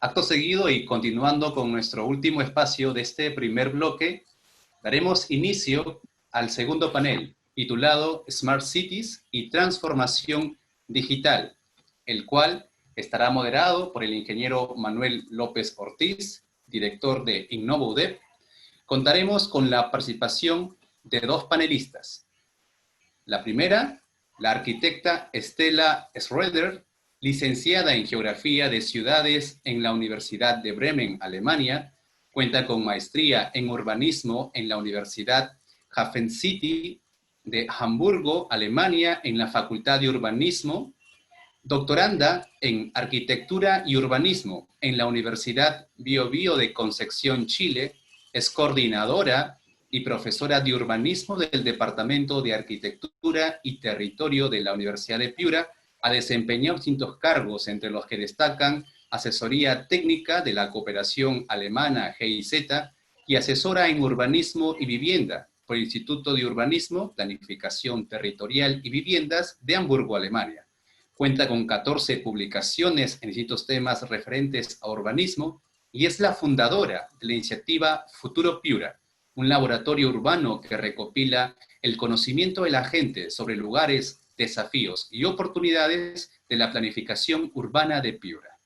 Acto seguido y continuando con nuestro último espacio de este primer bloque, daremos inicio al segundo panel, titulado Smart Cities y Transformación Digital, el cual estará moderado por el ingeniero Manuel López Ortiz, director de InnovoUDEP. Contaremos con la participación de dos panelistas. La primera, la arquitecta Estela Schroeder, licenciada en Geografía de Ciudades en la Universidad de Bremen, Alemania, cuenta con maestría en Urbanismo en la Universidad Hafen City de Hamburgo, Alemania, en la Facultad de Urbanismo, doctoranda en Arquitectura y Urbanismo en la Universidad Bio Bio de Concepción, Chile, es coordinadora y profesora de Urbanismo del Departamento de Arquitectura y Territorio de la Universidad de Piura. Ha desempeñado distintos cargos, entre los que destacan asesoría técnica de la cooperación alemana GIZ y asesora en urbanismo y vivienda por el Instituto de Urbanismo, Planificación Territorial y Viviendas de Hamburgo, Alemania. Cuenta con 14 publicaciones en distintos temas referentes a urbanismo y es la fundadora de la iniciativa Futuro Piura, un laboratorio urbano que recopila el conocimiento de la gente sobre lugares, desafíos y oportunidades de la planificación urbana de Piura.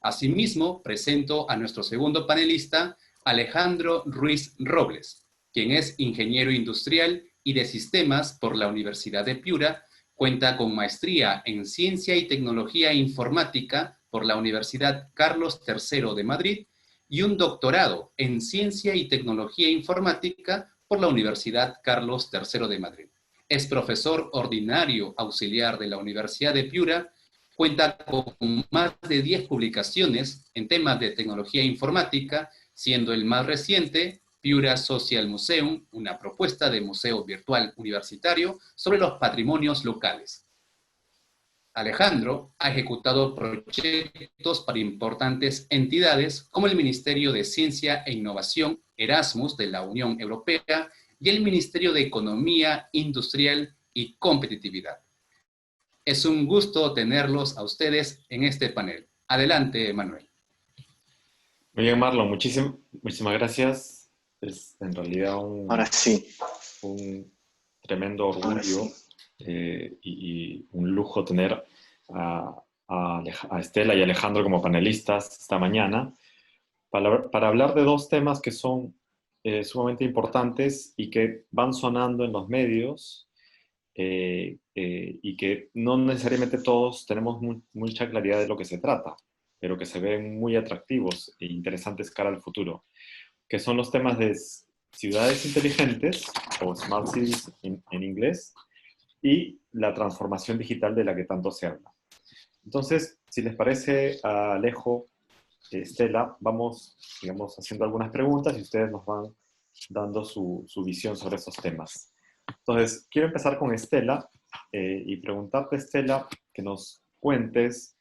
Asimismo, presento a nuestro segundo panelista, Alejandro Ruiz Robles, quien es ingeniero industrial y de sistemas por la Universidad de Piura. Cuenta con maestría en Ciencia y Tecnología Informática por la Universidad Carlos III de Madrid y un doctorado en Ciencia y Tecnología Informática por la Universidad Carlos III de Madrid. Es profesor ordinario auxiliar de la Universidad de Piura, cuenta con más de 10 publicaciones en temas de tecnología informática, siendo el más reciente Piura Social Museum, una propuesta de museo virtual universitario sobre los patrimonios locales. Alejandro ha ejecutado proyectos para importantes entidades como el Ministerio de Ciencia e Innovación, Erasmus de la Unión Europea y el Ministerio de Economía Industrial y Competitividad. Es un gusto tenerlos a ustedes en este panel. Adelante, Manuel. Muy bien, Marlon, muchísimas gracias. Es en realidad Ahora sí. un tremendo orgullo y un lujo tener a Estela y Alejandro como panelistas esta mañana para hablar de dos temas que son sumamente importantes y que van sonando en los medios y que no necesariamente todos tenemos mucha claridad de lo que se trata, pero que se ven muy atractivos e interesantes cara al futuro, que son los temas de ciudades inteligentes, o Smart Cities en inglés, y la transformación digital de la que tanto se habla. Entonces, si les parece, Alejo, Estela, vamos, digamos, haciendo algunas preguntas y ustedes nos van dando su visión sobre esos temas. Entonces, quiero empezar con Estela y preguntarte, Estela, que nos cuentes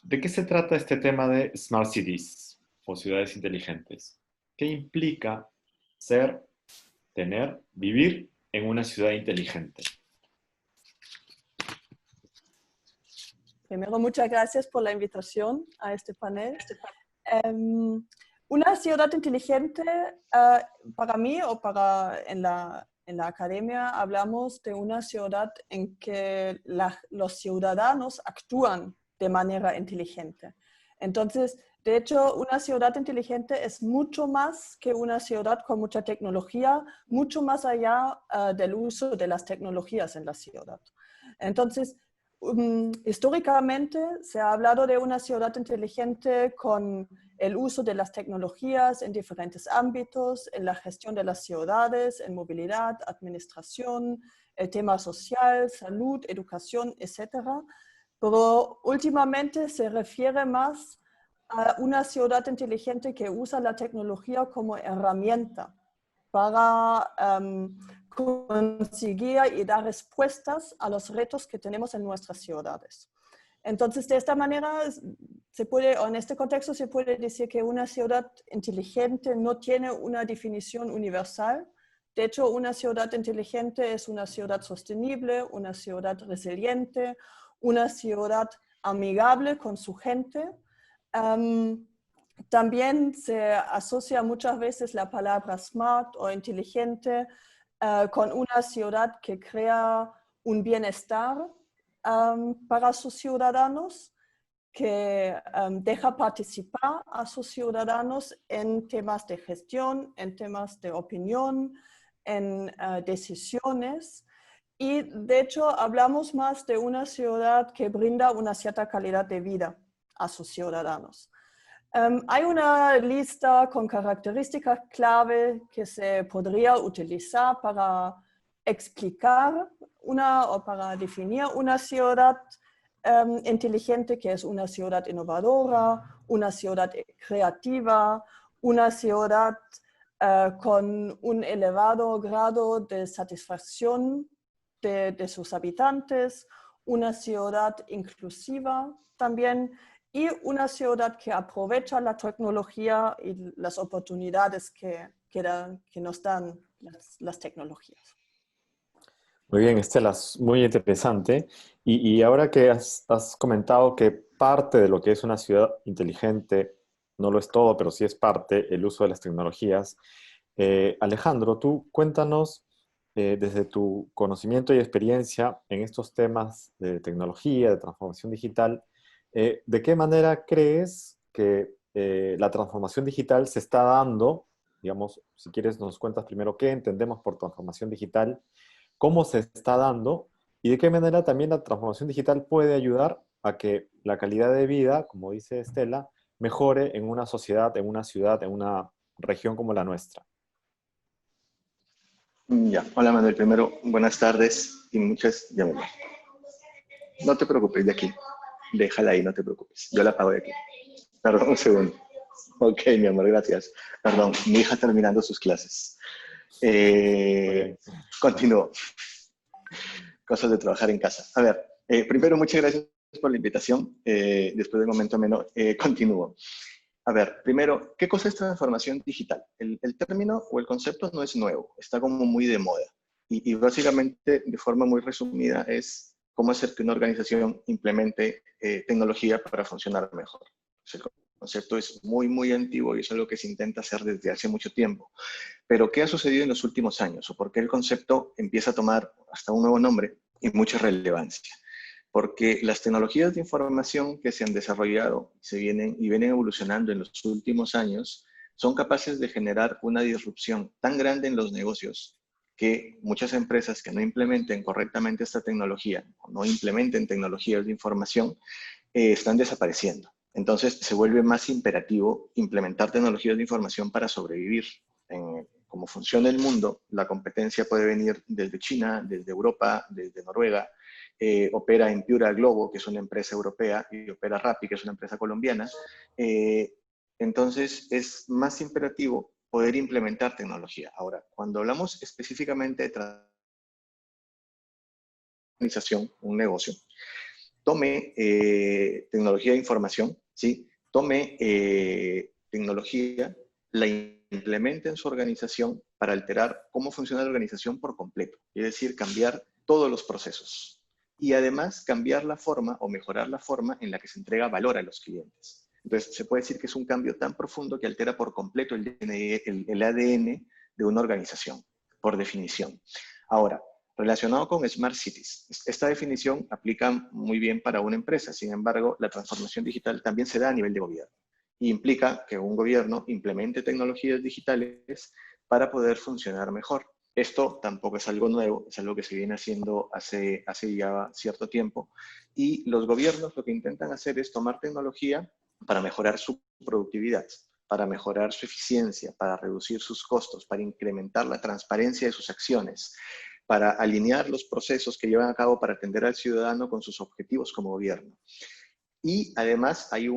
de qué se trata este tema de Smart Cities o ciudades inteligentes. ¿Qué implica ser, tener, vivir en una ciudad inteligente? Primero, muchas gracias por la invitación a este panel. Una ciudad inteligente, para mí o en la academia, hablamos de una ciudad en que los ciudadanos actúan de manera inteligente. Entonces, de hecho, una ciudad inteligente es mucho más que una ciudad con mucha tecnología, mucho más allá del uso de las tecnologías en la ciudad. Entonces, históricamente se ha hablado de una ciudad inteligente con el uso de las tecnologías en diferentes ámbitos, en la gestión de las ciudades, en movilidad, administración, el tema social, salud, educación, etc. Pero últimamente se refiere más a una ciudad inteligente que usa la tecnología como herramienta para conseguir y dar respuestas a los retos que tenemos en nuestras ciudades. Entonces, de esta manera, en este contexto se puede decir que una ciudad inteligente no tiene una definición universal. De hecho, una ciudad inteligente es una ciudad sostenible, una ciudad resiliente, una ciudad amigable con su gente. También se asocia muchas veces la palabra smart o inteligente con una ciudad que crea un bienestar para sus ciudadanos, que deja participar a sus ciudadanos en temas de gestión, en temas de opinión, en decisiones. Y de hecho hablamos más de una ciudad que brinda una cierta calidad de vida a sus ciudadanos. Hay una lista con características clave que se podría utilizar para explicar o para definir una ciudad inteligente, que es una ciudad innovadora, una ciudad creativa, una ciudad con un elevado grado de satisfacción de sus habitantes, una ciudad inclusiva también, y una ciudad que aprovecha la tecnología y las oportunidades que nos dan las tecnologías. Muy bien, Estela, muy interesante. Y ahora que has comentado que parte de lo que es una ciudad inteligente, no lo es todo, pero sí es parte, el uso de las tecnologías. Alejandro, tú cuéntanos desde tu conocimiento y experiencia en estos temas de tecnología, de transformación digital, ¿de qué manera crees que la transformación digital se está dando? Digamos, si quieres, nos cuentas primero qué entendemos por transformación digital, cómo se está dando y de qué manera también la transformación digital puede ayudar a que la calidad de vida, como dice Estela, mejore en una sociedad, en una ciudad, en una región como la nuestra. Ya, hola Manuel, primero, buenas tardes y muchas llamadas. No te preocupes de aquí, déjala ahí, no te preocupes, yo la apago de aquí. Perdón, un segundo. Ok, mi amor, gracias. Perdón, mi hija terminando sus clases. Muy bien. Continúo. Cosas de trabajar en casa. A ver, primero, muchas gracias por la invitación. Después del momento menos, continúo. A ver, primero, ¿qué cosa es transformación digital? El término o el concepto no es nuevo, está como muy de moda. Y básicamente, de forma muy resumida, es cómo hacer que una organización implemente tecnología para funcionar mejor. El concepto es muy, muy antiguo y es algo que se intenta hacer desde hace mucho tiempo. Pero, ¿qué ha sucedido en los últimos años? ¿O por qué el concepto empieza a tomar hasta un nuevo nombre y mucha relevancia? Porque las tecnologías de información que se han desarrollado vienen evolucionando en los últimos años son capaces de generar una disrupción tan grande en los negocios que muchas empresas que no implementen correctamente esta tecnología o no implementen tecnologías de información están desapareciendo. Entonces se vuelve más imperativo implementar tecnologías de información para sobrevivir. Como funciona el mundo, la competencia puede venir desde China, desde Europa, desde Noruega, opera en Piura Globo, que es una empresa europea, y opera Rappi, que es una empresa colombiana. Entonces, es más imperativo poder implementar tecnología. Ahora, cuando hablamos específicamente de organización, un negocio, tome tecnología de información, ¿sí? Tome tecnología, la implemente en su organización para alterar cómo funciona la organización por completo, es decir, cambiar todos los procesos. Y además cambiar la forma o mejorar la forma en la que se entrega valor a los clientes. Entonces, se puede decir que es un cambio tan profundo que altera por completo el ADN de una organización, por definición. Ahora, relacionado con Smart Cities, esta definición aplica muy bien para una empresa. Sin embargo, la transformación digital también se da a nivel de gobierno y implica que un gobierno implemente tecnologías digitales para poder funcionar mejor. Esto tampoco es algo nuevo, es algo que se viene haciendo hace ya cierto tiempo, y los gobiernos lo que intentan hacer es tomar tecnología para mejorar su productividad, para mejorar su eficiencia, para reducir sus costos, para incrementar la transparencia de sus acciones, para alinear los procesos que llevan a cabo para atender al ciudadano con sus objetivos como gobierno. Y además hay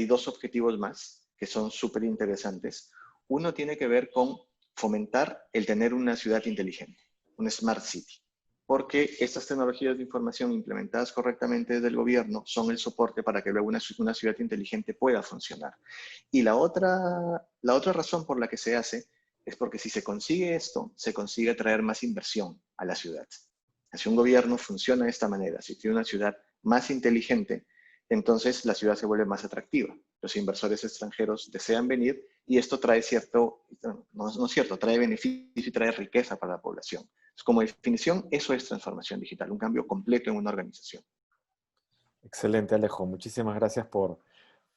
dos objetivos más que son súper interesantes. Uno tiene que ver con fomentar el tener una ciudad inteligente, una smart city, porque estas tecnologías de información implementadas correctamente desde el gobierno son el soporte para que luego una ciudad inteligente pueda funcionar. Y la otra razón por la que se hace es porque si se consigue esto, se consigue atraer más inversión a la ciudad. Si un gobierno funciona de esta manera, si tiene una ciudad más inteligente, entonces la ciudad se vuelve más atractiva. Los inversores extranjeros desean venir y esto trae trae beneficio y trae riqueza para la población. Entonces, como definición, eso es transformación digital, un cambio completo en una organización. Excelente, Alejo. Muchísimas gracias por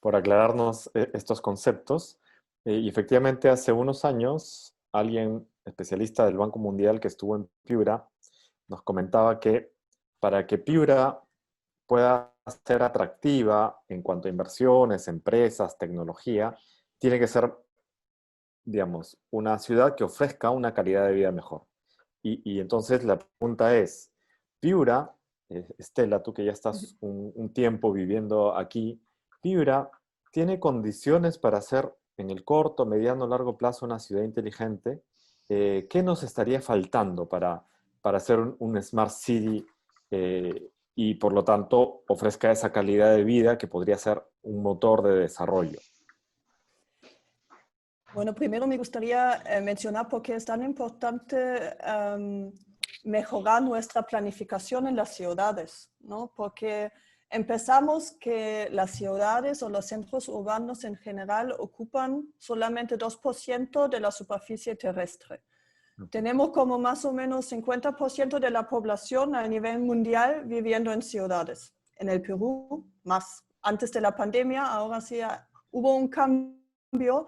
aclararnos estos conceptos. Y efectivamente, hace unos años, alguien especialista del Banco Mundial que estuvo en Piura nos comentaba que para que Piura pueda ser atractiva en cuanto a inversiones, empresas, tecnología, tiene que ser, digamos, una ciudad que ofrezca una calidad de vida mejor. Y entonces la pregunta es, Piura, Estela, tú que ya estás un tiempo viviendo aquí, Piura tiene condiciones para ser en el corto, mediano, largo plazo una ciudad inteligente. ¿Qué nos estaría faltando para ser un Smart City y por lo tanto ofrezca esa calidad de vida que podría ser un motor de desarrollo? Bueno, primero me gustaría mencionar por qué es tan importante mejorar nuestra planificación en las ciudades, ¿no? Porque empezamos que las ciudades o los centros urbanos en general ocupan solamente 2% de la superficie terrestre. Tenemos como más o menos 50% de la población a nivel mundial viviendo en ciudades. En el Perú, más antes de la pandemia, ahora sí hubo un cambio.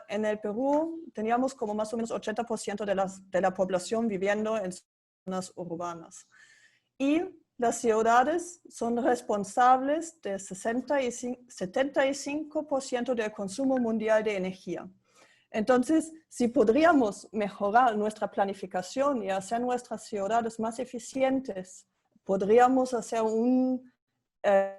En el Perú teníamos como más o menos 80% de la población viviendo en zonas urbanas. Y las ciudades son responsables de 75% del consumo mundial de energía. Entonces, si podríamos mejorar nuestra planificación y hacer nuestras ciudades más eficientes, podríamos hacer un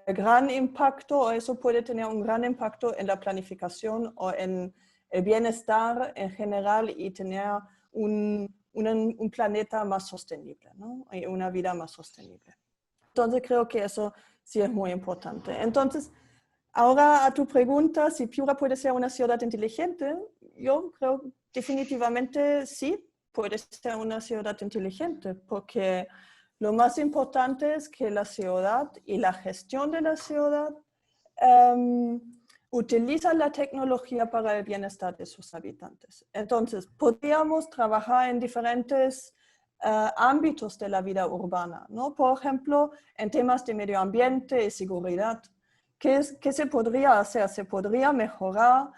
gran impacto, o eso puede tener un gran impacto en la planificación o en el bienestar en general y tener un planeta más sostenible, ¿no? Y una vida más sostenible. Entonces creo que eso sí es muy importante. Entonces, ahora a tu pregunta, si Piura puede ser una ciudad inteligente, yo creo definitivamente sí puede ser una ciudad inteligente, porque lo más importante es que la ciudad y la gestión de la ciudad utilizan la tecnología para el bienestar de sus habitantes. Entonces, podríamos trabajar en diferentes ámbitos de la vida urbana, ¿no? Por ejemplo, en temas de medio ambiente y seguridad. ¿Qué se podría hacer? Se podría mejorar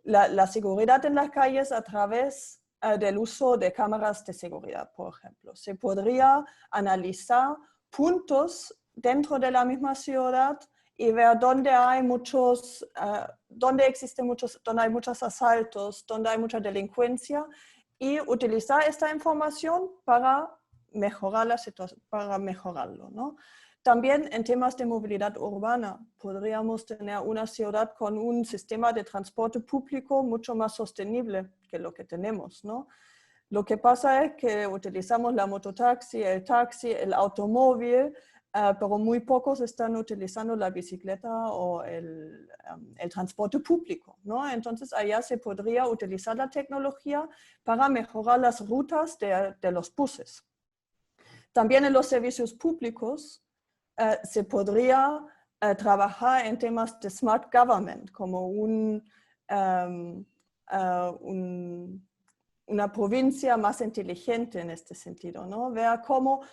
la seguridad en las calles a través del uso de cámaras de seguridad, por ejemplo. Se podría analizar puntos dentro de la misma ciudad y ver dónde hay muchos asaltos, dónde hay mucha delincuencia y utilizar esta información para mejorar la situación, para mejorarlo, ¿no? También en temas de movilidad urbana, podríamos tener una ciudad con un sistema de transporte público mucho más sostenible que lo que tenemos, ¿no? Lo que pasa es que utilizamos la mototaxi, el automóvil, pero muy pocos están utilizando la bicicleta o el transporte público, ¿no? Entonces, allá se podría utilizar la tecnología para mejorar las rutas de los buses. También en los servicios públicos, se podría trabajar en temas de smart government, como una provincia más inteligente en este sentido, ¿no? Ver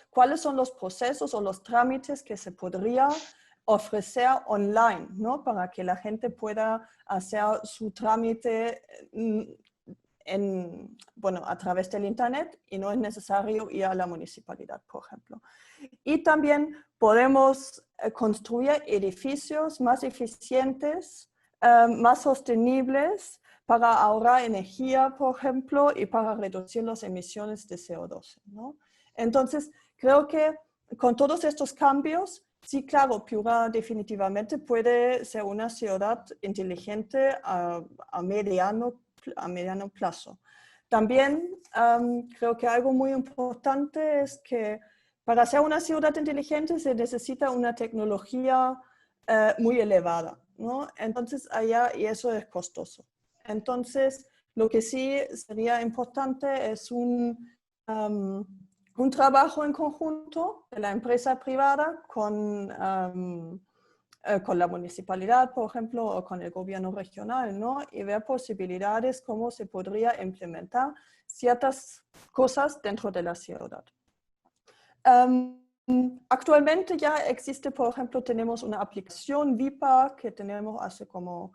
cuáles son los procesos o los trámites que se podría ofrecer online, ¿no? Para que la gente pueda hacer su trámite a través del Internet y no es necesario ir a la municipalidad, por ejemplo. Y también podemos construir edificios más eficientes, más sostenibles para ahorrar energía, por ejemplo, y para reducir las emisiones de CO2, ¿no? Entonces, creo que con todos estos cambios, sí, claro, Piura definitivamente puede ser una ciudad inteligente a mediano plazo. También creo que algo muy importante es que para ser una ciudad inteligente se necesita una tecnología muy elevada, ¿no? Entonces, y eso es costoso. Entonces, lo que sí sería importante es un un trabajo en conjunto de la empresa privada con la municipalidad, por ejemplo, o con el gobierno regional, ¿no? Y ver posibilidades cómo se podría implementar ciertas cosas dentro de la ciudad. Actualmente ya existe, por ejemplo, tenemos una aplicación VIPA que tenemos hace como,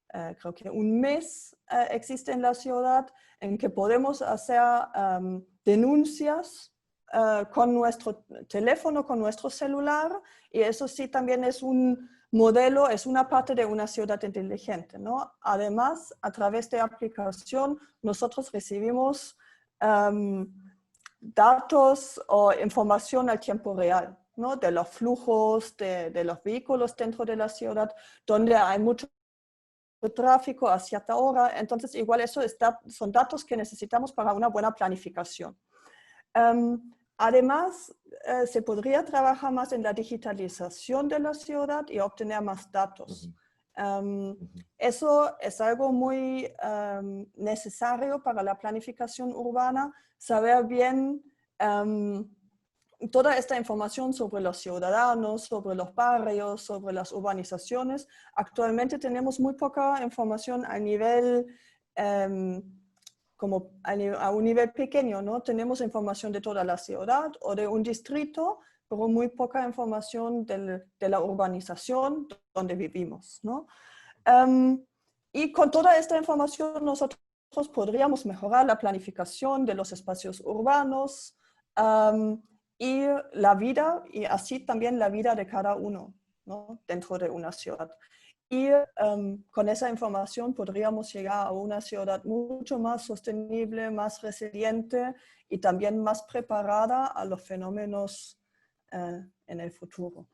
creo que un mes existe en la ciudad, en que podemos hacer denuncias con nuestro teléfono, con nuestro celular, y eso sí también es un modelo, es una parte de una ciudad inteligente, ¿no? Además, a través de aplicación, nosotros recibimos datos o información al tiempo real, ¿no? De los flujos, de los vehículos dentro de la ciudad, donde hay mucho tráfico a cierta hora. Entonces, igual eso son datos que necesitamos para una buena planificación. Además, se podría trabajar más en la digitalización de la ciudad y obtener más datos. Eso es algo muy necesario para la planificación urbana, saber bien toda esta información sobre los ciudadanos, sobre los barrios, sobre las urbanizaciones. Actualmente tenemos muy poca información a nivel como a un nivel pequeño, ¿no? Tenemos información de toda la ciudad o de un distrito, pero muy poca información de la urbanización donde vivimos, ¿no? Y con toda esta información nosotros podríamos mejorar la planificación de los espacios urbanos y la vida, y así también la vida de cada uno, ¿no? Dentro de una ciudad. Y con esa información podríamos llegar a una ciudad mucho más sostenible, más resiliente y también más preparada a los fenómenos en el futuro.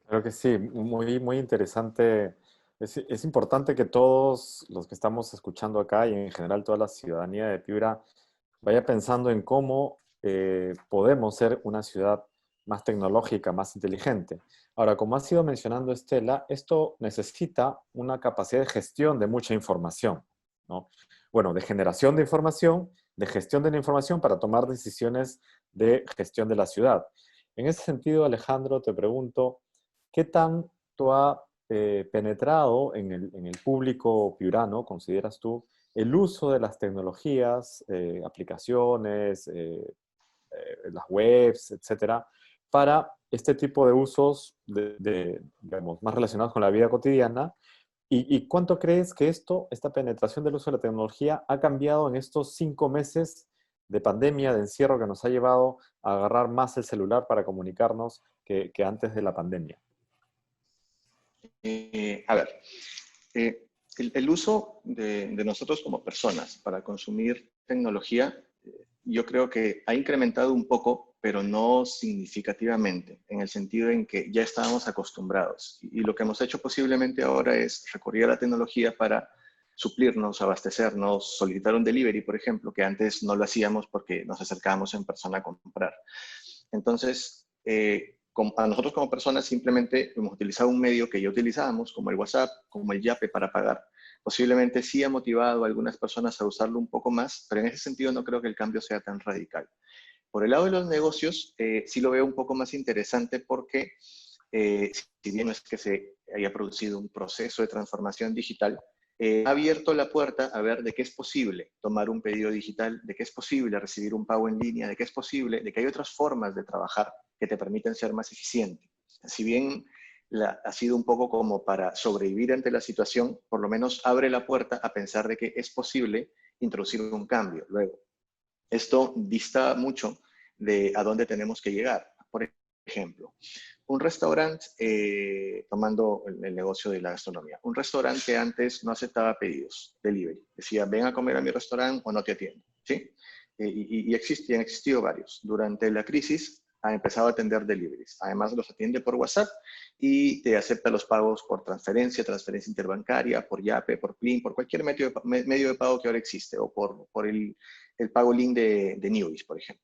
Creo que sí, muy, muy interesante. Es importante que todos los que estamos escuchando acá y en general toda la ciudadanía de Piura vaya pensando en cómo podemos ser una ciudad más tecnológica, más inteligente. Ahora, como ha sido mencionando Estela, esto necesita una capacidad de gestión de mucha información, ¿no? Bueno, de generación de información, de gestión de la información para tomar decisiones de gestión de la ciudad. En ese sentido, Alejandro, te pregunto, ¿qué tanto ha penetrado en el público piurano, consideras tú, el uso de las tecnologías, aplicaciones, las webs, etcétera, para este tipo de usos digamos, más relacionados con la vida cotidiana? ¿Y cuánto crees que esta penetración del uso de la tecnología ha cambiado en estos 5 meses de pandemia, de encierro, que nos ha llevado a agarrar más el celular para comunicarnos que antes de la pandemia? A ver, el uso de nosotros como personas para consumir tecnología, yo creo que ha incrementado un poco, pero no significativamente, en el sentido en que ya estábamos acostumbrados. Y lo que hemos hecho posiblemente ahora es recurrir a la tecnología para suplirnos, abastecernos, solicitar un delivery, por ejemplo, que antes no lo hacíamos porque nos acercábamos en persona a comprar. Entonces, a nosotros como personas simplemente hemos utilizado un medio que ya utilizábamos, como el WhatsApp, como el Yape para pagar. Posiblemente sí ha motivado a algunas personas a usarlo un poco más, pero en ese sentido no creo que el cambio sea tan radical. Por el lado de los negocios, sí lo veo un poco más interesante porque si bien no es que se haya producido un proceso de transformación digital, ha abierto la puerta a ver de qué es posible tomar un pedido digital, de qué es posible recibir un pago en línea, de qué es posible, de que hay otras formas de trabajar que te permiten ser más eficiente. Si bien ha sido un poco como para sobrevivir ante la situación, por lo menos abre la puerta a pensar de que es posible introducir un cambio. Luego, esto dista mucho de a dónde tenemos que llegar. Por ejemplo, un restaurante, tomando el negocio de la gastronomía, un restaurante que antes no aceptaba pedidos, delivery, decía, ven a comer a mi restaurante o no te atiendo, ¿sí? Y han existido varios. Durante la crisis ha empezado a atender deliveries. Además, los atiende por WhatsApp y te acepta los pagos por transferencia interbancaria, por Yape, por Plin, por cualquier medio de pago que ahora existe, o por el pago link de Newbies, por ejemplo.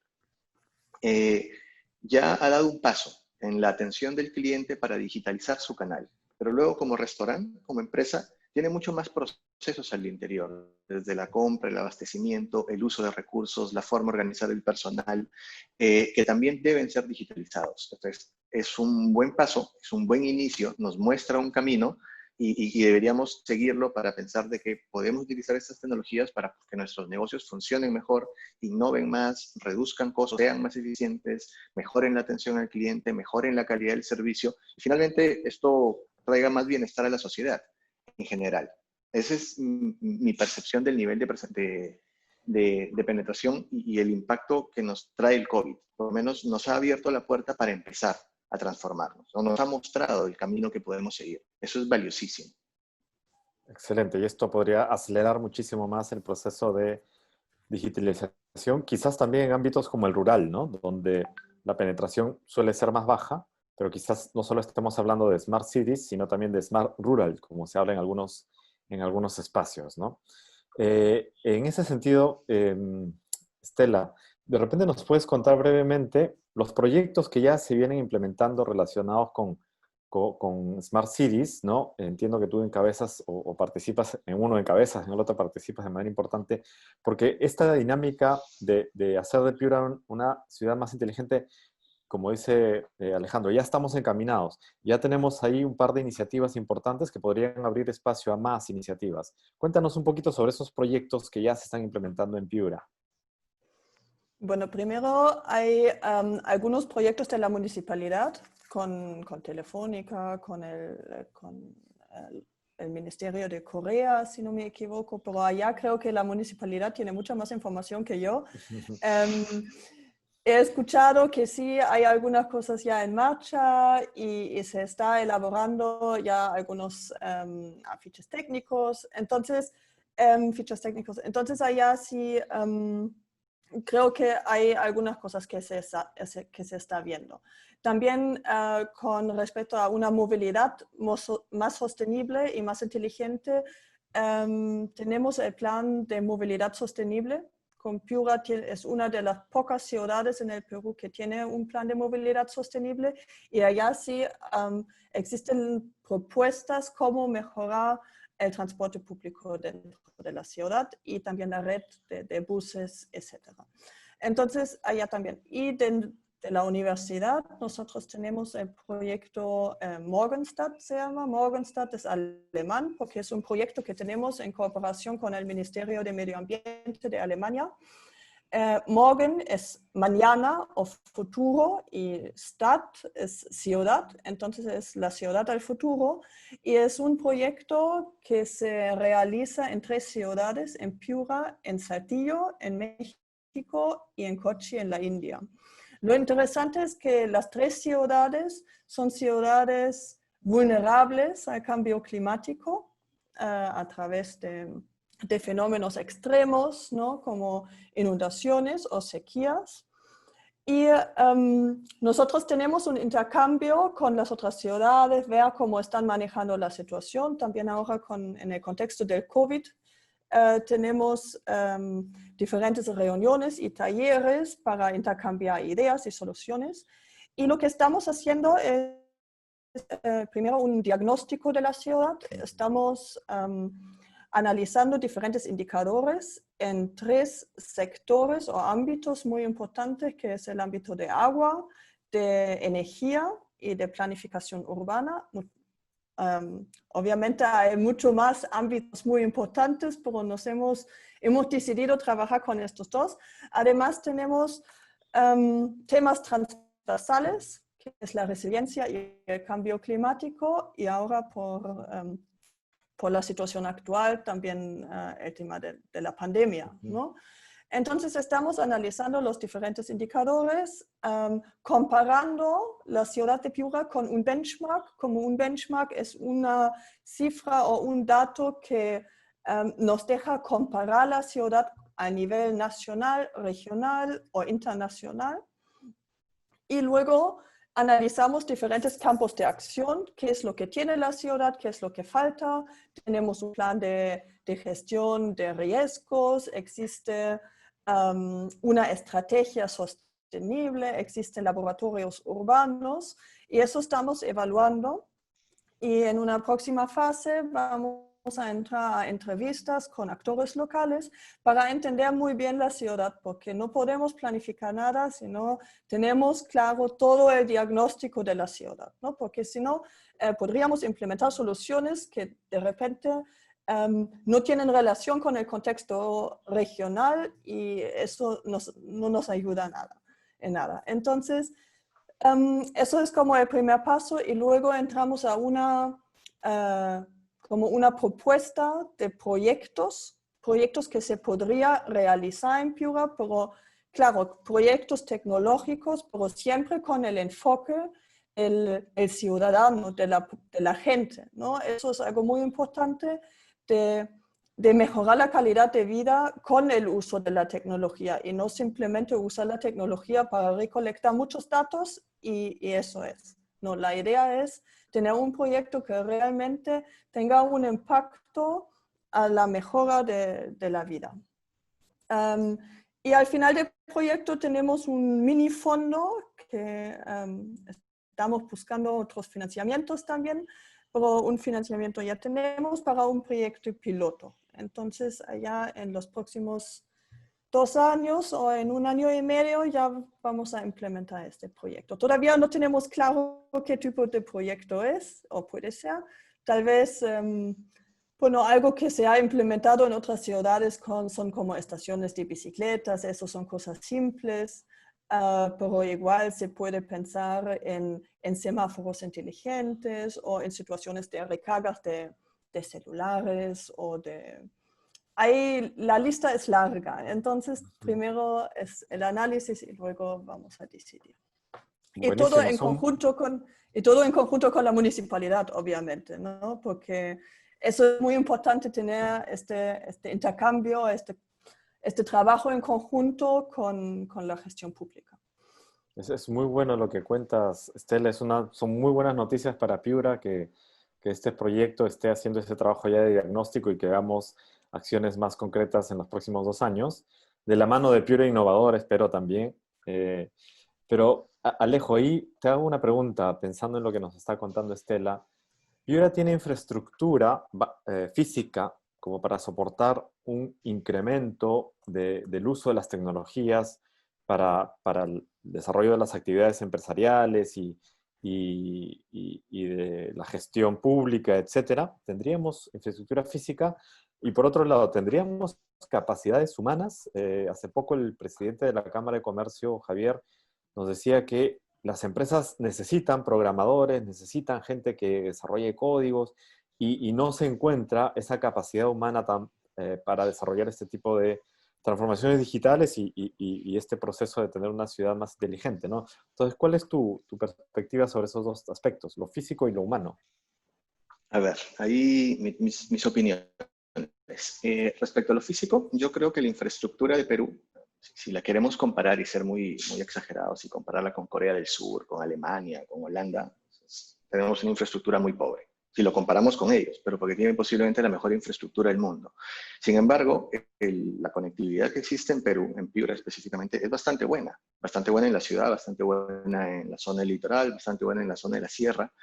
Ya ha dado un paso en la atención del cliente para digitalizar su canal. Pero luego, como restaurante, como empresa, tiene mucho más procesos al interior, desde la compra, el abastecimiento, el uso de recursos, la forma de organizar el personal, que también deben ser digitalizados. Entonces, es un buen paso, es un buen inicio, nos muestra un camino y deberíamos seguirlo para pensar de que podemos utilizar estas tecnologías para que nuestros negocios funcionen mejor, innoven más, reduzcan costos, sean más eficientes, mejoren la atención al cliente, mejoren la calidad del servicio y finalmente esto traiga más bienestar a la sociedad en general. Esa es mi percepción del nivel de penetración y el impacto que nos trae el COVID. Por lo menos nos ha abierto la puerta para empezar a transformarnos, o nos ha mostrado el camino que podemos seguir. Eso es valiosísimo. Excelente, y esto podría acelerar muchísimo más el proceso de digitalización, quizás también en ámbitos como el rural, ¿no? Donde la penetración suele ser más baja, pero quizás no solo estemos hablando de Smart Cities, sino también de Smart Rural, como se habla en algunos espacios, ¿no? En ese sentido, Stella, de repente nos puedes contar brevemente los proyectos que ya se vienen implementando relacionados con Smart Cities, ¿no? Entiendo que tú encabezas o participas en uno, encabezas, en el otro participas de manera importante, porque esta dinámica de hacer de Piura una ciudad más inteligente, como dice Alejandro, ya estamos encaminados, ya tenemos ahí un par de iniciativas importantes que podrían abrir espacio a más iniciativas. Cuéntanos un poquito sobre esos proyectos que ya se están implementando en Piura. Bueno, primero hay algunos proyectos de la municipalidad con Telefónica, con el Ministerio de Corea, si no me equivoco, pero allá creo que la municipalidad tiene mucha más información que yo. He escuchado que sí hay algunas cosas ya en marcha y se está elaborando ya algunos fichas técnicos. Entonces, allá sí creo que hay algunas cosas que se está viendo. También con respecto a una movilidad más sostenible y más inteligente, tenemos el plan de movilidad sostenible. Piura es una de las pocas ciudades en el Perú que tiene un plan de movilidad sostenible y allá sí existen propuestas cómo mejorar el transporte público dentro de la ciudad y también la red de buses, etc. Entonces, allá también. Y de la universidad, nosotros tenemos el proyecto Morgenstad, se llama. Morgenstad es alemán porque es un proyecto que tenemos en cooperación con el Ministerio de Medio Ambiente de Alemania. Morgen es mañana o futuro y Stadt es ciudad, entonces es la ciudad del futuro y es un proyecto que se realiza en 3 ciudades, en Piura, en Saltillo, en México y en Kochi, en la India. Lo interesante es que las 3 ciudades son ciudades vulnerables al cambio climático a través de fenómenos extremos, ¿no? Como inundaciones o sequías. Y nosotros tenemos un intercambio con las otras ciudades, ver cómo están manejando la situación. También ahora en el contexto del COVID tenemos diferentes reuniones y talleres para intercambiar ideas y soluciones. Y lo que estamos haciendo es primero un diagnóstico de la ciudad. Estamos analizando diferentes indicadores en 3 sectores o ámbitos muy importantes, que es el ámbito de agua, de energía y de planificación urbana. Obviamente hay mucho más ámbitos muy importantes, pero hemos decidido trabajar con estos 2. Además tenemos temas transversales, que es la resiliencia y el cambio climático, y ahora por la situación actual, también el tema de la pandemia, ¿no? Entonces, estamos analizando los diferentes indicadores, comparando la ciudad de Piura con un benchmark. Como un benchmark es una cifra o un dato que nos deja comparar la ciudad a nivel nacional, regional o internacional. Y luego analizamos diferentes campos de acción, qué es lo que tiene la ciudad, qué es lo que falta. Tenemos un plan de gestión de riesgos, existe una estrategia sostenible, existen laboratorios urbanos y eso estamos evaluando. Y en una próxima fase vamos a entrar a entrevistas con actores locales para entender muy bien la ciudad, porque no podemos planificar nada si no tenemos claro todo el diagnóstico de la ciudad, ¿no? Porque si no, podríamos implementar soluciones que de repente no tienen relación con el contexto regional y eso no nos ayuda en nada. Entonces, eso es como el primer paso y luego entramos a como una propuesta de proyectos que se podría realizar en Piura, pero claro, proyectos tecnológicos, pero siempre con el enfoque el ciudadano, de la gente, ¿no? Eso es algo muy importante de mejorar la calidad de vida con el uso de la tecnología y no simplemente usar la tecnología para recolectar muchos datos y eso es. No, la idea es tener un proyecto que realmente tenga un impacto a la mejora de la vida. Y al final del proyecto tenemos un mini fondo que estamos buscando otros financiamientos también, pero un financiamiento ya tenemos para un proyecto piloto. Entonces, allá en los próximos 2 años o en 1 año y medio ya vamos a implementar este proyecto. Todavía no tenemos claro qué tipo de proyecto es o puede ser. Tal vez, bueno, algo que se ha implementado en otras ciudades son como estaciones de bicicletas, eso son cosas simples. Pero igual se puede pensar en semáforos inteligentes o en situaciones de recargas de celulares o de... Ahí la lista es larga, entonces primero es el análisis y luego vamos a decidir. Y todo en conjunto con la municipalidad, obviamente, ¿no? Porque eso es muy importante tener este intercambio, este trabajo en conjunto con la gestión pública. Es muy bueno lo que cuentas, Estela. Son muy buenas noticias para Piura que este proyecto esté haciendo ese trabajo ya de diagnóstico y que hagamos acciones más concretas en los próximos 2 años. De la mano de Piura Innovador, espero también. Pero, Alejo, ahí te hago una pregunta, pensando en lo que nos está contando Estela. Piura tiene infraestructura física como para soportar un incremento del uso de las tecnologías para el desarrollo de las actividades empresariales y de la gestión pública, etcétera. Tendríamos infraestructura física y, por otro lado, tendríamos capacidades humanas. Hace poco el presidente de la Cámara de Comercio, Javier, nos decía que las empresas necesitan programadores, necesitan gente que desarrolle códigos y no se encuentra esa capacidad humana para desarrollar este tipo de transformaciones digitales y este proceso de tener una ciudad más inteligente, ¿no? Entonces, ¿cuál es tu perspectiva sobre esos 2 aspectos, lo físico y lo humano? A ver, ahí mis opiniones. Respecto a lo físico, yo creo que la infraestructura de Perú, si la queremos comparar y ser muy, muy exagerados y compararla con Corea del Sur, con Alemania, con Holanda, tenemos una infraestructura muy pobre. Si lo comparamos con ellos, pero porque tienen posiblemente la mejor infraestructura del mundo. Sin embargo, la conectividad que existe en Perú, en Piura específicamente, es bastante buena en la ciudad, bastante buena en la zona del litoral, bastante buena en la zona de la sierra,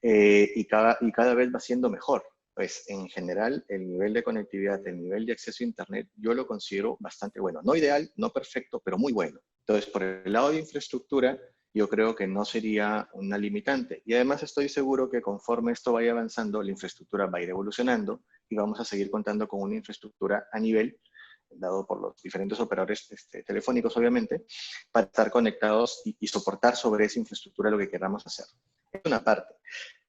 y cada vez va siendo mejor. Pues en general, el nivel de conectividad, el nivel de acceso a Internet, yo lo considero bastante bueno. No ideal, no perfecto, pero muy bueno. Entonces, por el lado de infraestructura, yo creo que no sería una limitante. Y además estoy seguro que conforme esto vaya avanzando, la infraestructura va a ir evolucionando y vamos a seguir contando con una infraestructura a nivel, dado por los diferentes operadores telefónicos, obviamente, para estar conectados y soportar sobre esa infraestructura lo que queramos hacer. Es una parte.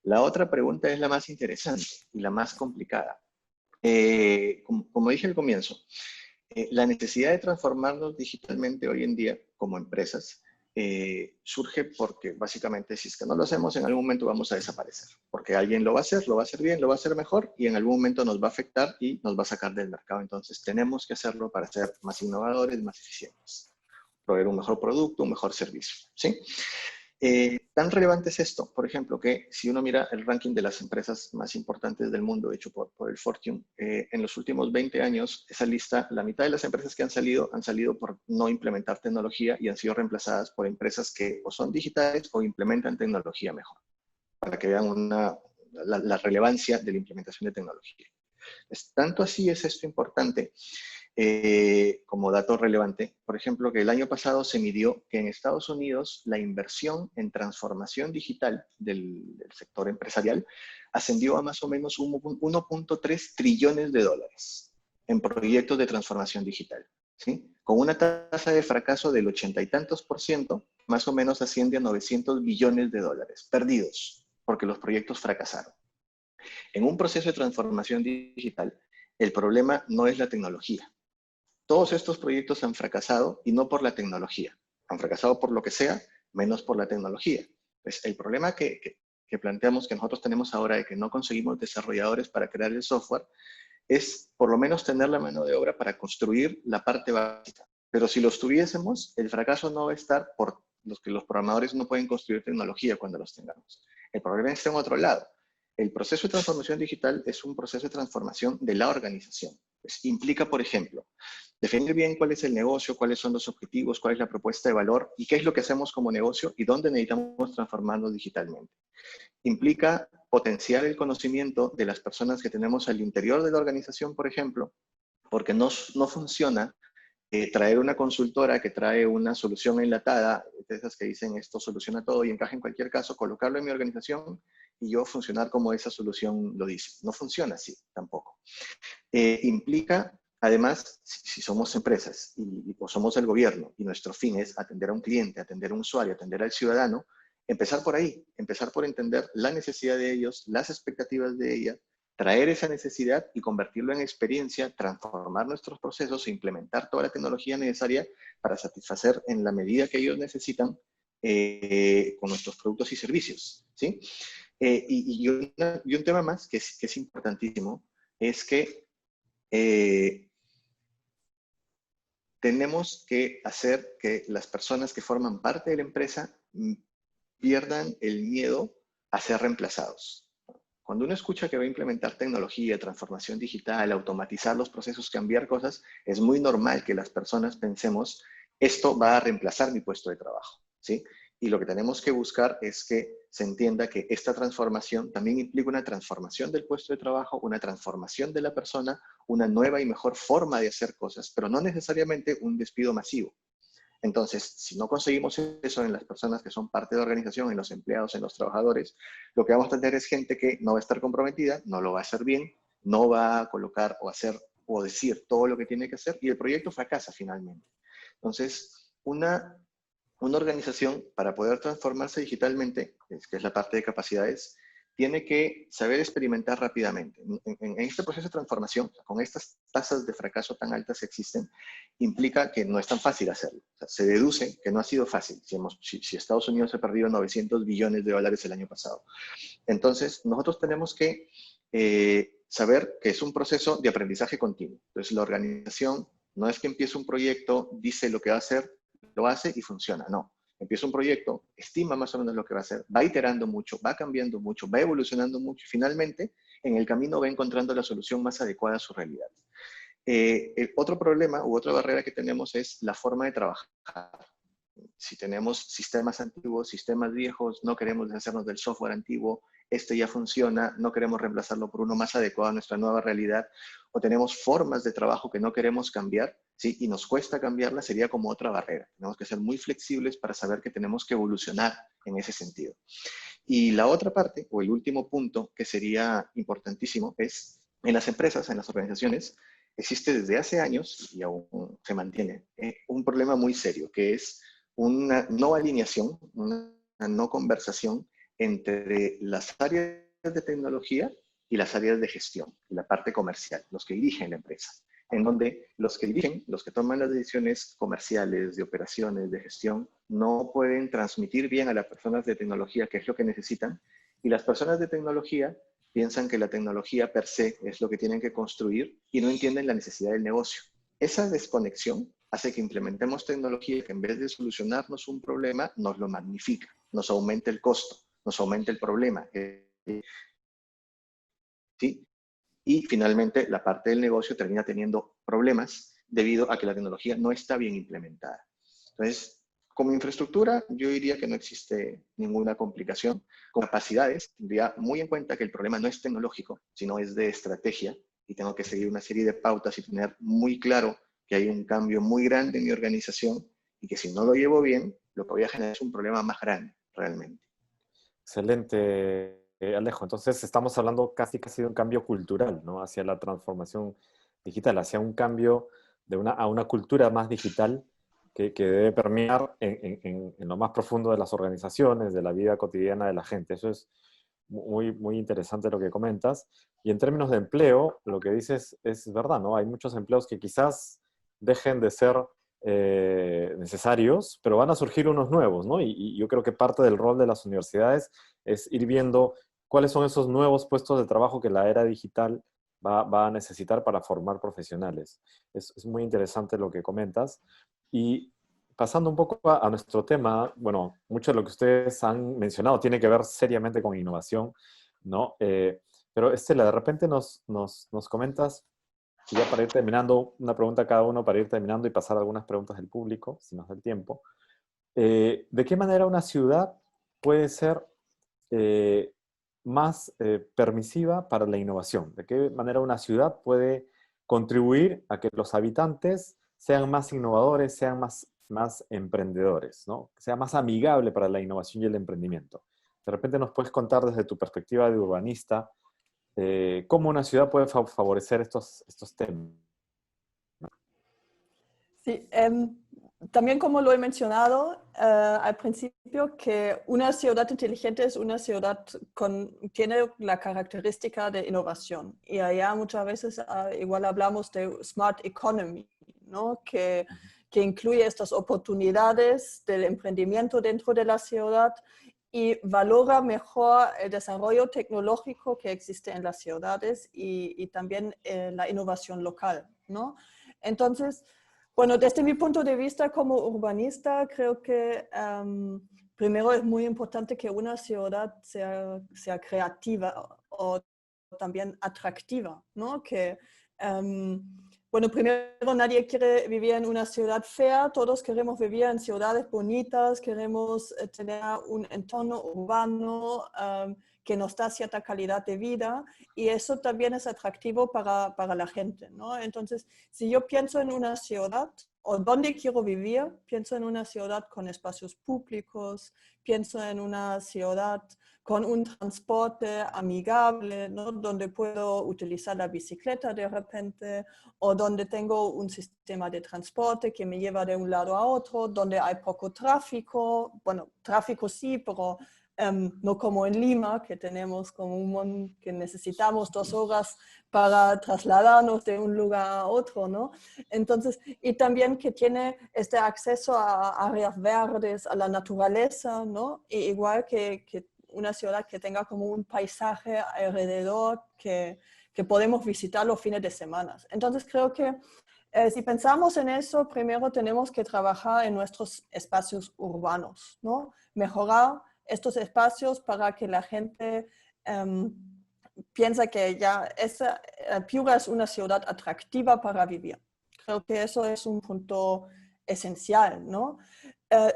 La otra pregunta es la más interesante y la más complicada. Como dije al comienzo, la necesidad de transformarnos digitalmente hoy en día como empresas surge porque básicamente si es que no lo hacemos, en algún momento vamos a desaparecer. Porque alguien lo va a hacer bien, lo va a hacer mejor y en algún momento nos va a afectar y nos va a sacar del mercado. Entonces tenemos que hacerlo para ser más innovadores, más eficientes, proveer un mejor producto, un mejor servicio, ¿sí? Tan relevante es esto, por ejemplo, que si uno mira el ranking de las empresas más importantes del mundo hecho por el Fortune, en los últimos 20 años, esa lista, la mitad de las empresas que han salido por no implementar tecnología y han sido reemplazadas por empresas que o son digitales o implementan tecnología mejor, para que vean la relevancia de la implementación de tecnología. Tanto así es esto importante como dato relevante. Por ejemplo, que el año pasado se midió que en Estados Unidos la inversión en transformación digital del sector empresarial ascendió a más o menos 1.3 trillones de dólares en proyectos de transformación digital, ¿sí? Con una tasa de fracaso del 80 y tantos %, más o menos asciende a 900 billones de dólares perdidos porque los proyectos fracasaron. En un proceso de transformación digital, el problema no es la tecnología. Todos estos proyectos han fracasado y no por la tecnología. Han fracasado por lo que sea, menos por la tecnología. Pues el problema que planteamos que nosotros tenemos ahora de que no conseguimos desarrolladores para crear el software es por lo menos tener la mano de obra para construir la parte básica. Pero si los tuviésemos, el fracaso no va a estar por los que los programadores no pueden construir tecnología cuando los tengamos. El problema está en otro lado. El proceso de transformación digital es un proceso de transformación de la organización. Pues implica, por ejemplo, definir bien cuál es el negocio, cuáles son los objetivos, cuál es la propuesta de valor y qué es lo que hacemos como negocio y dónde necesitamos transformarnos digitalmente. Implica potenciar el conocimiento de las personas que tenemos al interior de la organización, por ejemplo, porque no funciona traer una consultora que trae una solución enlatada, de esas que dicen esto soluciona todo y encaja en cualquier caso, colocarlo en mi organización y yo funcionar como esa solución lo dice. No funciona así tampoco. Implica, además, si somos empresas o somos el gobierno y nuestro fin es atender a un cliente, atender a un usuario, atender al ciudadano, empezar por ahí, empezar por entender la necesidad de ellos, las expectativas de ella, traer esa necesidad y convertirlo en experiencia, transformar nuestros procesos e implementar toda la tecnología necesaria para satisfacer en la medida que ellos necesitan con nuestros productos y servicios, ¿sí? Y un tema más que es importantísimo es que tenemos que hacer que las personas que forman parte de la empresa pierdan el miedo a ser reemplazados. Cuando uno escucha que va a implementar tecnología, transformación digital, automatizar los procesos, cambiar cosas, es muy normal que las personas pensemos, esto va a reemplazar mi puesto de trabajo, ¿sí? Y lo que tenemos que buscar es que se entienda que esta transformación también implica una transformación del puesto de trabajo, una transformación de la persona, una nueva y mejor forma de hacer cosas, pero no necesariamente un despido masivo. Entonces, si no conseguimos eso en las personas que son parte de la organización, en los empleados, en los trabajadores, lo que vamos a tener es gente que no va a estar comprometida, no lo va a hacer bien, no va a colocar o hacer o decir todo lo que tiene que hacer y el proyecto fracasa finalmente. Entonces, una organización para poder transformarse digitalmente, que es la parte de capacidades, tiene que saber experimentar rápidamente. En este proceso de transformación, con estas tasas de fracaso tan altas que existen, implica que no es tan fácil hacerlo. O sea, se deduce que no ha sido fácil si Estados Unidos ha perdido 900 billones de dólares el año pasado. Entonces, nosotros tenemos que saber que es un proceso de aprendizaje continuo. Entonces, la organización no es que empiece un proyecto, dice lo que va a hacer, lo hace y funciona. No. Empieza un proyecto, estima más o menos lo que va a hacer, va iterando mucho, va cambiando mucho, va evolucionando mucho y finalmente en el camino va encontrando la solución más adecuada a su realidad. Otro problema u otra barrera que tenemos es la forma de trabajar. Si tenemos sistemas antiguos, sistemas viejos, no queremos deshacernos del software antiguo, este ya funciona, no queremos reemplazarlo por uno más adecuado a nuestra nueva realidad, o tenemos formas de trabajo que no queremos cambiar, ¿sí? Y nos cuesta cambiarla, sería como otra barrera. Tenemos que ser muy flexibles para saber que tenemos que evolucionar en ese sentido. Y la otra parte, o el último punto que sería importantísimo, es en las empresas, en las organizaciones, existe desde hace años, y aún se mantiene, un problema muy serio, que es una no alineación, una no conversación entre las áreas de tecnología y las áreas de gestión, y la parte comercial, los que dirigen la empresa, en donde los que dirigen, los que toman las decisiones comerciales, de operaciones, de gestión, no pueden transmitir bien a las personas de tecnología qué es lo que necesitan, y las personas de tecnología piensan que la tecnología per se es lo que tienen que construir y no entienden la necesidad del negocio. Esa desconexión hace que implementemos tecnología que en vez de solucionarnos un problema, nos lo magnifica, nos aumenta el costo, nos aumenta el problema. ¿Sí? Y finalmente la parte del negocio termina teniendo problemas debido a que la tecnología no está bien implementada. Entonces, como infraestructura, yo diría que no existe ninguna complicación. Con capacidades, tendría muy en cuenta que el problema no es tecnológico, sino es de estrategia. y tengo que seguir una serie de pautas y tener muy claro que hay un cambio muy grande en mi organización y que si no lo llevo bien, lo que voy a generar es un problema más grande, realmente. Excelente, Alejo. Entonces estamos hablando casi de un cambio cultural, ¿no? Hacia la transformación digital, hacia un cambio a una cultura más digital que debe permear en lo más profundo de las organizaciones, de la vida cotidiana de la gente. Eso es muy interesante lo que comentas. Y en términos de empleo, lo que dices es verdad, ¿no? Hay muchos empleos que quizás dejen de ser necesarios, pero van a surgir unos nuevos, ¿no? Y yo creo que parte del rol de las universidades es ir viendo cuáles son esos nuevos puestos de trabajo que la era digital va a necesitar para formar profesionales. Es muy interesante lo que comentas. Y pasando un poco a nuestro tema, bueno, mucho de lo que ustedes han mencionado tiene que ver seriamente con innovación, ¿no? Pero Estela, de repente nos comentas, y ya para ir terminando, una pregunta a cada uno para ir terminando y pasar algunas preguntas del público, si nos da el tiempo. ¿De qué manera una ciudad puede ser más permisiva para la innovación? ¿De qué manera una ciudad puede contribuir a que los habitantes sean más innovadores, sean más emprendedores, ¿no? Que sea más amigable para la innovación y el emprendimiento? De repente nos puedes contar desde tu perspectiva de urbanista cómo una ciudad puede favorecer estos temas. Sí, también como lo he mencionado al principio, que una ciudad inteligente es una ciudad tiene la característica de innovación. Y allá muchas veces igual hablamos de smart economy, ¿no? Que incluye estas oportunidades del emprendimiento dentro de la ciudad y valora mejor el desarrollo tecnológico que existe en las ciudades y también la innovación local, ¿no? Entonces, bueno, desde mi punto de vista como urbanista, creo que primero es muy importante que una ciudad sea creativa o también atractiva, ¿no? Que, bueno, primero nadie quiere vivir en una ciudad fea, todos queremos vivir en ciudades bonitas, queremos tener un entorno urbano que nos da cierta calidad de vida y eso también es atractivo para la gente, ¿no? Entonces, si yo pienso en una ciudad o dónde quiero vivir, pienso en una ciudad con espacios públicos, pienso en una ciudad con un transporte amigable, ¿no? Donde puedo utilizar la bicicleta de repente o donde tengo un sistema de transporte que me lleva de un lado a otro, donde hay poco tráfico, bueno, tráfico sí, pero no como en Lima, que tenemos como que necesitamos 2 horas para trasladarnos de un lugar a otro, ¿no? Entonces, y también que tiene este acceso a áreas verdes, a la naturaleza, ¿no? Y igual que una ciudad que tenga como un paisaje alrededor que podemos visitar los fines de semana. Entonces, creo que si pensamos en eso, primero tenemos que trabajar en nuestros espacios urbanos, ¿no? Mejorar estos espacios para que la gente piense que ya Piura es una ciudad atractiva para vivir. Creo que eso es un punto esencial, ¿no?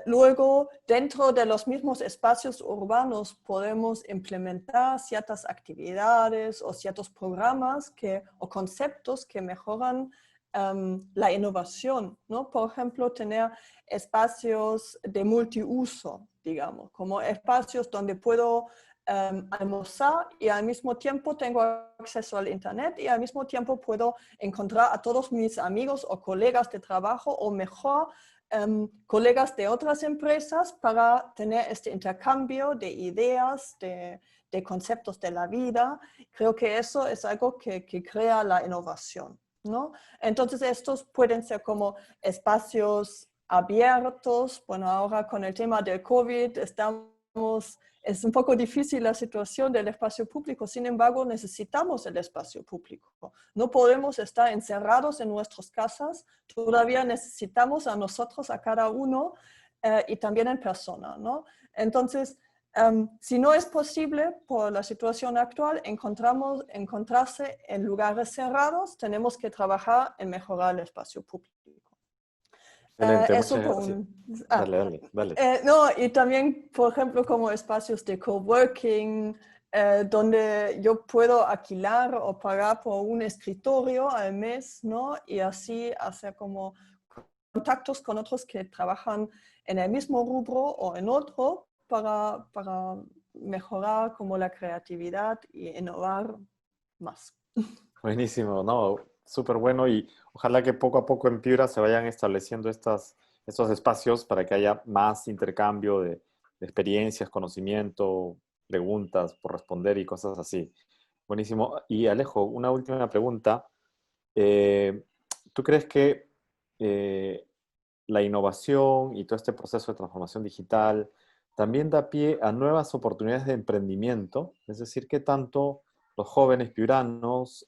Luego, dentro de los mismos espacios urbanos podemos implementar ciertas actividades o ciertos programas o conceptos que mejoran la innovación, ¿no? Por ejemplo, tener espacios de multiuso, digamos, como espacios donde puedo almorzar y al mismo tiempo tengo acceso al internet y al mismo tiempo puedo encontrar a todos mis amigos o colegas de trabajo o mejor colegas de otras empresas para tener este intercambio de ideas, de conceptos de la vida. Creo que eso es algo que crea la innovación, ¿no? Entonces estos pueden ser como espacios abiertos. Bueno, ahora con el tema del COVID es un poco difícil la situación del espacio público, sin embargo necesitamos el espacio público. No podemos estar encerrados en nuestras casas, todavía necesitamos a nosotros, a cada uno y también en persona, ¿no? Entonces, si no es posible por la situación actual encontrarse en lugares cerrados, tenemos que trabajar en mejorar el espacio público. Excelente, Eso muchas por gracias. Dale. no, y también, por ejemplo, como espacios de coworking, donde yo puedo alquilar o pagar por un escritorio al mes, ¿no? Y así hacer como contactos con otros que trabajan en el mismo rubro o en otro para mejorar como la creatividad y innovar más. Buenísimo, ¿no? Súper bueno y ojalá que poco a poco en Piura se vayan estableciendo estos espacios para que haya más intercambio de experiencias, conocimiento, preguntas por responder y cosas así. Buenísimo. Y Alejo, una última pregunta. Eh, ¿Tú crees que eh, la innovación y todo este proceso de transformación digital también da pie a nuevas oportunidades de emprendimiento? Es decir, ¿qué tanto los jóvenes piuranos,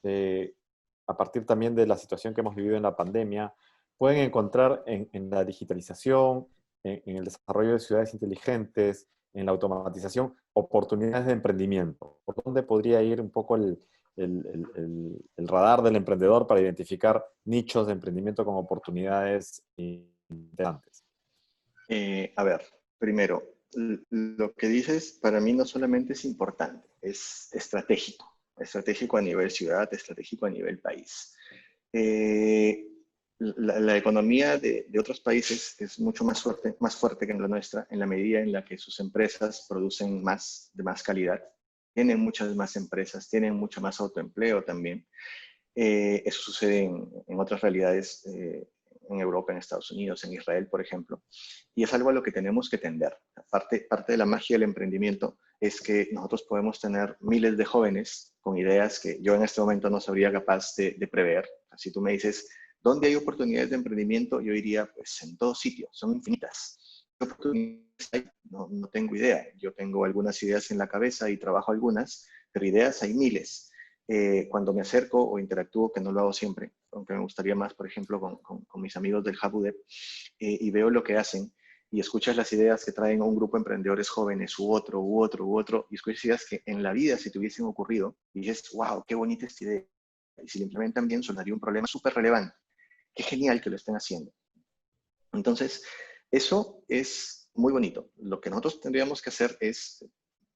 a partir también de la situación que hemos vivido en la pandemia, pueden encontrar en la digitalización, en el desarrollo de ciudades inteligentes, en la automatización, oportunidades de emprendimiento? ¿Por dónde podría ir un poco el radar del emprendedor para identificar nichos de emprendimiento con oportunidades interesantes? A ver, primero, lo que dices para mí no solamente es importante, es estratégico a nivel ciudad, estratégico a nivel país. La economía de otros países es mucho más fuerte que en la nuestra, en la medida en la que sus empresas producen más, de más calidad, tienen muchas más empresas, tienen mucho más autoempleo también. Eso sucede en otras realidades, en Europa, en Estados Unidos, en Israel, por ejemplo. Y es algo a lo que tenemos que tender. Parte de la magia del emprendimiento es que nosotros podemos tener miles de jóvenes con ideas que yo en este momento no sabría capaz de prever. Si tú me dices, ¿dónde hay oportunidades de emprendimiento? Yo diría, pues en todos sitios, son infinitas. ¿Qué oportunidades hay? No tengo idea. Yo tengo algunas ideas en la cabeza y trabajo algunas, pero ideas hay miles. Cuando me acerco o interactúo, que no lo hago siempre, aunque me gustaría más, por ejemplo, con mis amigos del Hub UDEP, y veo lo que hacen, y escuchas las ideas que traen a un grupo de emprendedores jóvenes, u otro, y escuchas ideas que en la vida se te hubiesen ocurrido, y dices, wow, qué bonita esta idea. Y si lo implementan bien, sonaría un problema súper relevante. Qué genial que lo estén haciendo. Entonces, eso es muy bonito. Lo que nosotros tendríamos que hacer es,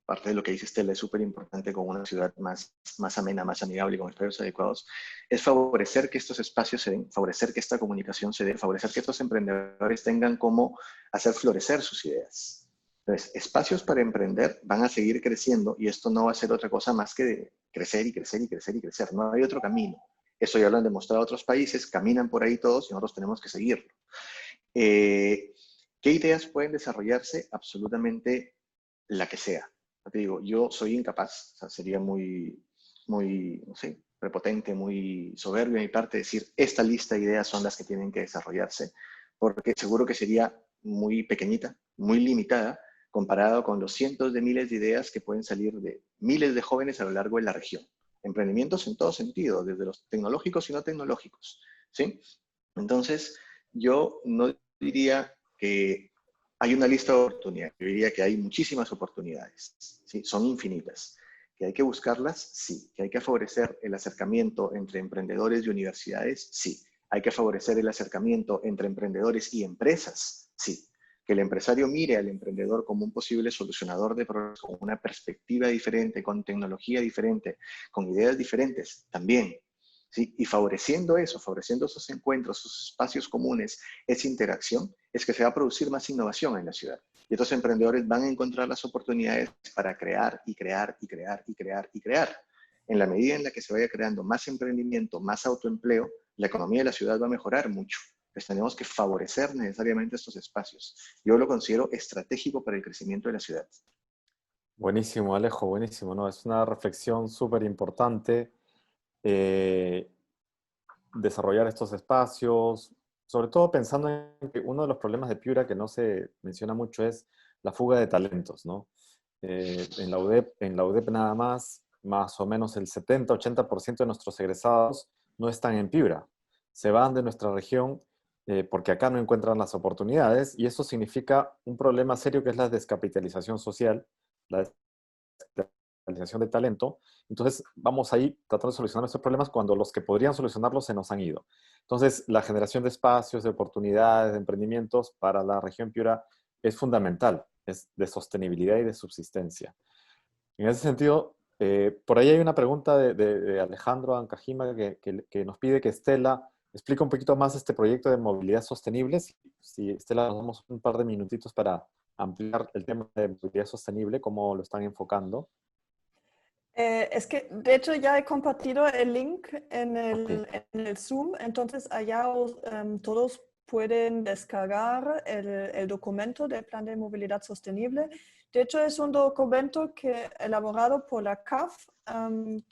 parte de lo que dice Estela, es súper importante con una ciudad más amena, más amigable, con espacios adecuados, es favorecer que estos espacios se den, favorecer que esta comunicación se dé, favorecer que estos emprendedores tengan cómo hacer florecer sus ideas. Entonces, espacios para emprender van a seguir creciendo y esto no va a ser otra cosa más que de crecer y crecer y crecer y crecer. No hay otro camino. Eso ya lo han demostrado otros países, caminan por ahí todos y nosotros tenemos que seguirlo. ¿Qué ideas pueden desarrollarse? Absolutamente la que sea. Te digo, yo soy incapaz, o sea, sería muy, no sé, prepotente, muy soberbio de mi parte decir, esta lista de ideas son las que tienen que desarrollarse, porque seguro que sería muy pequeñita, muy limitada, comparado con los cientos de miles de ideas que pueden salir de miles de jóvenes a lo largo de la región. Emprendimientos en todo sentido, desde los tecnológicos y no tecnológicos, ¿sí? Entonces, yo no diría que hay una lista de oportunidades. Yo diría que hay muchísimas oportunidades, ¿sí? Son infinitas. ¿Que hay que buscarlas? Sí. ¿Que hay que favorecer el acercamiento entre emprendedores y universidades? Sí. ¿Hay que favorecer el acercamiento entre emprendedores y empresas? Sí. ¿Que el empresario mire al emprendedor como un posible solucionador de problemas, con una perspectiva diferente, con tecnología diferente, con ideas diferentes? También. ¿Sí? Y favoreciendo eso, favoreciendo esos encuentros, esos espacios comunes, esa interacción, es que se va a producir más innovación en la ciudad. Y estos emprendedores van a encontrar las oportunidades para crear y crear y crear y crear y crear. En la medida en la que se vaya creando más emprendimiento, más autoempleo, la economía de la ciudad va a mejorar mucho. Pues tenemos que favorecer necesariamente estos espacios. Yo lo considero estratégico para el crecimiento de la ciudad. Buenísimo, Alejo, buenísimo, ¿no? Es una reflexión súper importante. eh, Desarrollar estos espacios, sobre todo pensando en que uno de los problemas de Piura que no se menciona mucho es la fuga de talentos, ¿no? En la UDEP nada más o menos el 70-80% de nuestros egresados no están en Piura. Se van de nuestra región porque acá no encuentran las oportunidades y eso significa un problema serio que es la descapitalización social, la descapitalización de talento. Entonces, vamos ahí tratando de solucionar estos problemas cuando los que podrían solucionarlos se nos han ido. Entonces, la generación de espacios, de oportunidades, de emprendimientos para la región Piura es fundamental, es de sostenibilidad y de subsistencia. En ese sentido, Por ahí hay una pregunta de Alejandro Ancajima que nos pide que Estela explique un poquito más este proyecto de movilidad sostenible. Si Estela, nos damos un par de minutitos para ampliar el tema de movilidad sostenible, cómo lo están enfocando. Es que, de hecho, ya he compartido el link en Ok. el Zoom, entonces allá todos pueden descargar el documento del Plan de Movilidad Sostenible. De hecho, es un documento que elaborado por la CAF,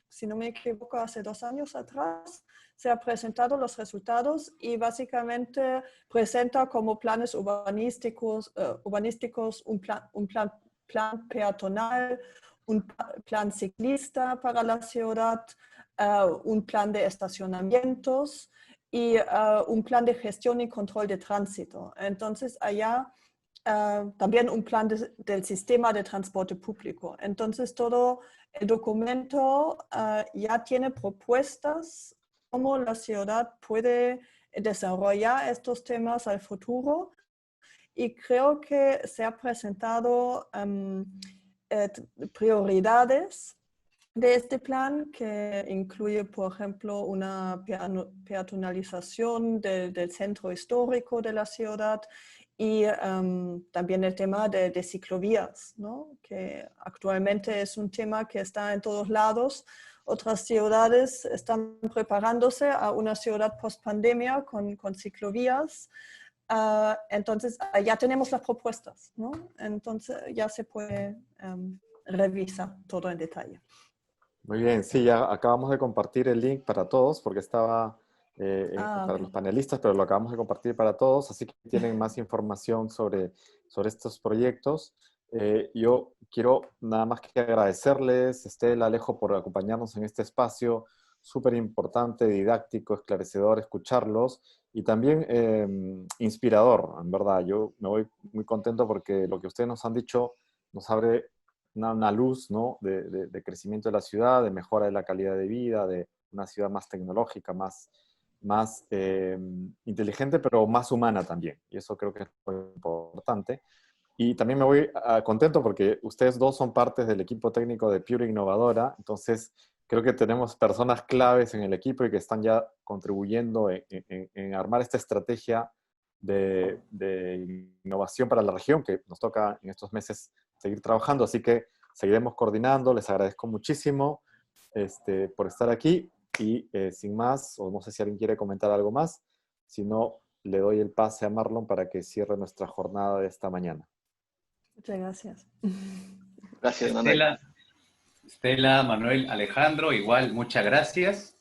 si no me equivoco, hace 2 años atrás, se han presentado los resultados y básicamente presenta como planes urbanísticos, plan peatonal, un plan ciclista para la ciudad, un plan de estacionamientos y un plan de gestión y control de tránsito. Entonces, allá también un plan del sistema de transporte público. Entonces, todo el documento ya tiene propuestas cómo la ciudad puede desarrollar estos temas al futuro y creo que se ha presentado prioridades de este plan que incluye, por ejemplo, una peatonalización del centro histórico de la ciudad y también el tema de ciclovías, ¿no? Que actualmente es un tema que está en todos lados. Otras ciudades están preparándose a una ciudad post-pandemia con ciclovías. Entonces, ya tenemos las propuestas, ¿no? Entonces, ya se puede revisar todo en detalle. Muy bien, sí, ya acabamos de compartir el link para todos porque estaba para Ok. los panelistas, pero lo acabamos de compartir para todos, así que tienen más información sobre estos proyectos. Yo quiero nada más que agradecerles, Estela, Alejo, por acompañarnos en este espacio súper importante, didáctico, esclarecedor, escucharlos y también inspirador, en verdad. Yo me voy muy contento porque lo que ustedes nos han dicho nos abre una luz, ¿no? de crecimiento de la ciudad, de mejora de la calidad de vida, de una ciudad más tecnológica, más inteligente, pero más humana también. Y eso creo que es muy importante. Y también me voy contento porque ustedes dos son partes del equipo técnico de Pure Innovadora, entonces creo que tenemos personas claves en el equipo y que están ya contribuyendo en armar esta estrategia de innovación para la región que nos toca en estos meses seguir trabajando, así que seguiremos coordinando. Les agradezco muchísimo por estar aquí y sin más, o no sé si alguien quiere comentar algo más, si no, le doy el pase a Marlon para que cierre nuestra jornada de esta mañana. Muchas gracias. Gracias, Manuel. Estela, Manuel, Alejandro, igual, muchas gracias.